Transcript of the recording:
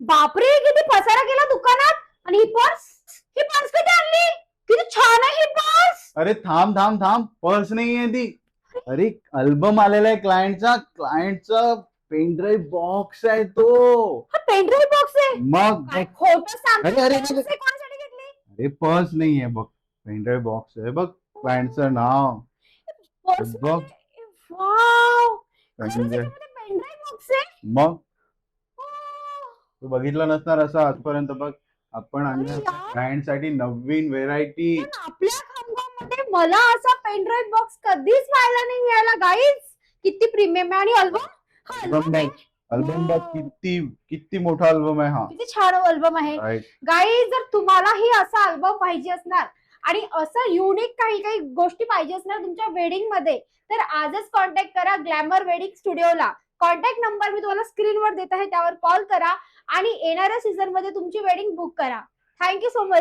बापरे, किती पसारा केला दुकानात. आणि ही पर्स कधी आणली? किती छान आहे ही पर्स. अरे थांब थांब थांब, पर्स नाहीये ती. अरे अल्बम आलेला आहे क्लायंटचा पेनड्राईव्ह बॉक्स आहे तो. हा पेनड्राईव्ह बॉक्स आहे. मग काय खोटं सांगतोय. अरे, अरे, पर्स अरे. आहे, कोणासाठी घेतली? अरे पर्स नाहीये बघ, पेनड्राईव्ह बॉक्स आहे बघ, क्लायंटचं नाव. पर्स बघ मध्ये वाव, खरंच म्हणजे याच्यामध्ये पेनड्राईव्ह बॉक्स आहे. मग Oh, तू बघितलं नसणार असं आजपर्यंत. बघ आपण अरे आणल्या यार, क्लायंट साठी नवीन व्हेरायटी. पण आपल्या खामगावमध्ये मला असा पेनड्राईव्ह बॉक्स कधीच पाहायला नाही मिळाला गाईज. किती प्रीमियम आहे. आणि अल्बम, हा अल्बम अल्बम बघ, आहे. अल्बम बघ, Wow, किती किती मोठा अल्बम आहे हा. किती छान अल्बम आहे. राईट. गाईज, जर तुम्हालाही असा अल्बम पाहिजे असणार आणि असं युनिक काही काही गोष्टी पाहिजे असणार तुमच्या वेडिंग मध्ये, तर आजच कॉन्टॅक्ट करा ग्लॅमर वेडिंग स्टुडिओला. कॉन्टॅक्ट नंबर मी तुम्हाला स्क्रीनवर देत आहे, त्यावर कॉल करा आणि येणाऱ्या सीझन मध्ये तुमची वेडिंग बुक करा. Thank you so much.